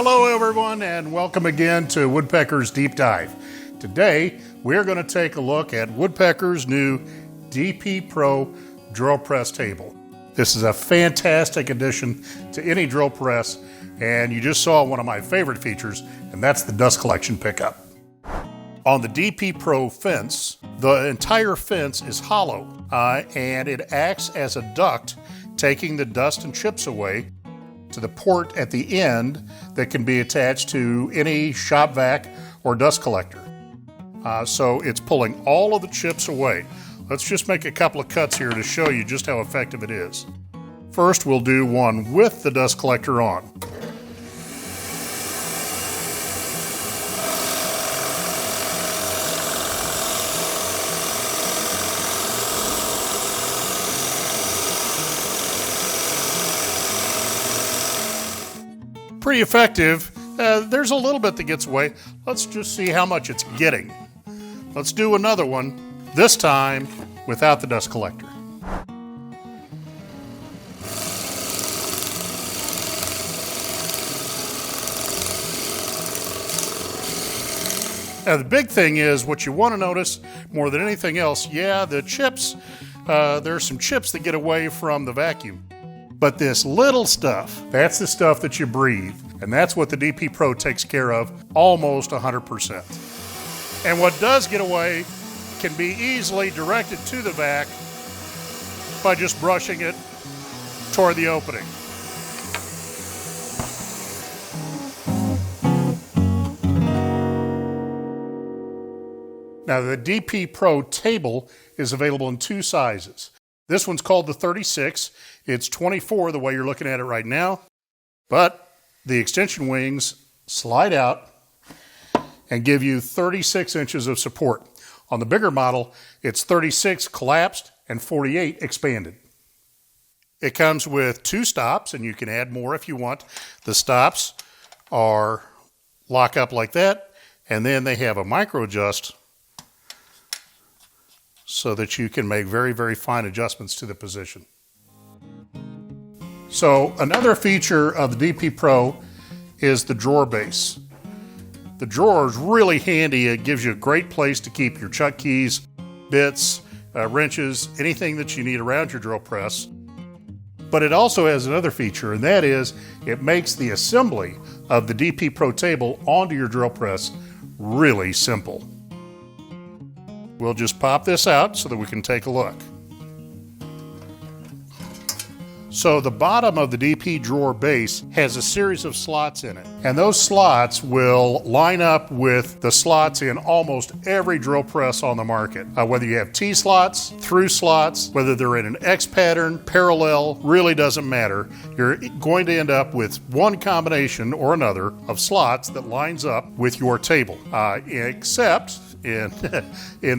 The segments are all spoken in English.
Hello everyone and welcome again to Woodpeckers Deep Dive. Today we're going to take a look at Woodpeckers' new DP Pro drill press table. This is a fantastic addition to any drill press, and you just saw one of my favorite features, and that's the dust collection pickup. On the DP Pro fence, the entire fence is hollow and it acts as a duct, taking the dust and chips away to the port at the end that can be attached to any shop vac or dust collector. So it's pulling all of the chips away. Let's just make a couple of cuts here to show you just how effective it is. First, we'll do one with the dust collector on. Pretty effective. There's a little bit that gets away. Let's just see how much it's getting. Let's do another one, this time without the dust collector. Now the big thing is, what you want to notice more than anything else, the chips, there's some chips that get away from the vacuum. But this little stuff, that's the stuff that you breathe. And that's what the DP Pro takes care of almost 100%. And what does get away can be easily directed to the vac by just brushing it toward the opening. Now the DP Pro table is available in two sizes. This one's called the 36. It's 24 the way you're looking at it right now, but the extension wings slide out and give you 36 inches of support. On the bigger model, it's 36 collapsed and 48 expanded. It comes with two stops, and you can add more if you want. The stops lock up like that, and then they have a micro adjust so that you can make very, very fine adjustments to the position. So another feature of the DP Pro is the drawer base. The drawer is really handy. It gives you a great place to keep your chuck keys, bits, wrenches, anything that you need around your drill press. But it also has another feature, and that is it makes the assembly of the DP Pro table onto your drill press really simple. We'll just pop this out so that we can take a look. So the bottom of the DP drawer base has a series of slots in it, and those slots will line up with the slots in almost every drill press on the market. Whether you have T-slots, through slots, whether they're in an X pattern, parallel, really doesn't matter. You're going to end up with one combination or another of slots that lines up with your table, except in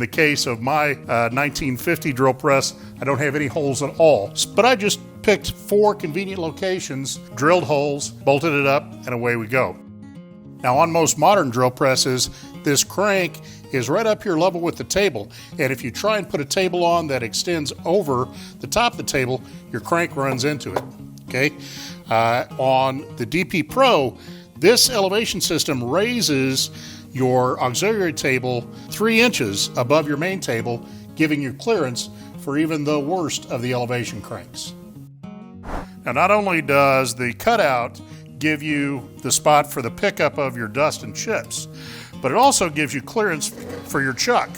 the case of my 1950 drill press, I don't have any holes at all. But I just picked 4 convenient locations, drilled holes, bolted it up, and away we go. Now on most modern drill presses, this crank is right up here level with the table, and if you try and put a table on that extends over the top of the table, your crank runs into it. Okay? On the DP Pro, this elevation system raises your auxiliary table 3 inches above your main table, giving you clearance for even the worst of the elevation cranks. Now, not only does the cutout give you the spot for the pickup of your dust and chips, but it also gives you clearance for your chuck.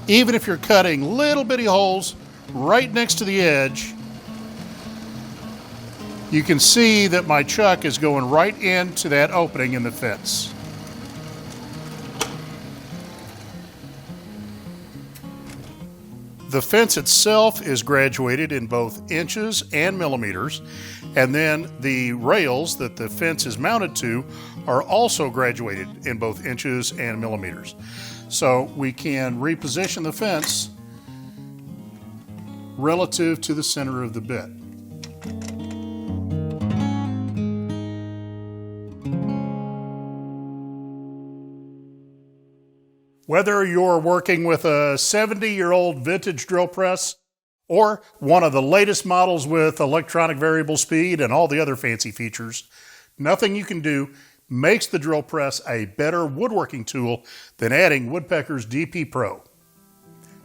Even if you're cutting little bitty holes right next to the edge, you can see that my chuck is going right into that opening in the fence. The fence itself is graduated in both inches and millimeters, and then the rails that the fence is mounted to are also graduated in both inches and millimeters. So we can reposition the fence relative to the center of the bit. Whether you're working with a 70-year-old vintage drill press or one of the latest models with electronic variable speed and all the other fancy features, Nothing you can do makes the drill press a better woodworking tool than adding Woodpeckers DP Pro.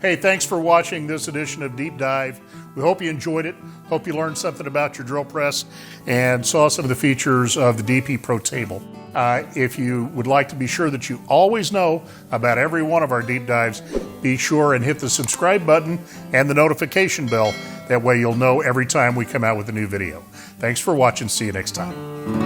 Hey, thanks for watching this edition of Deep Dive. We hope you enjoyed it. Hope you learned something about your drill press and saw some of the features of the DP Pro table. If you would like to be sure that you always know about every one of our deep dives, be sure and hit the subscribe button and the notification bell. That way you'll know every time we come out with a new video. Thanks for watching. See you next time.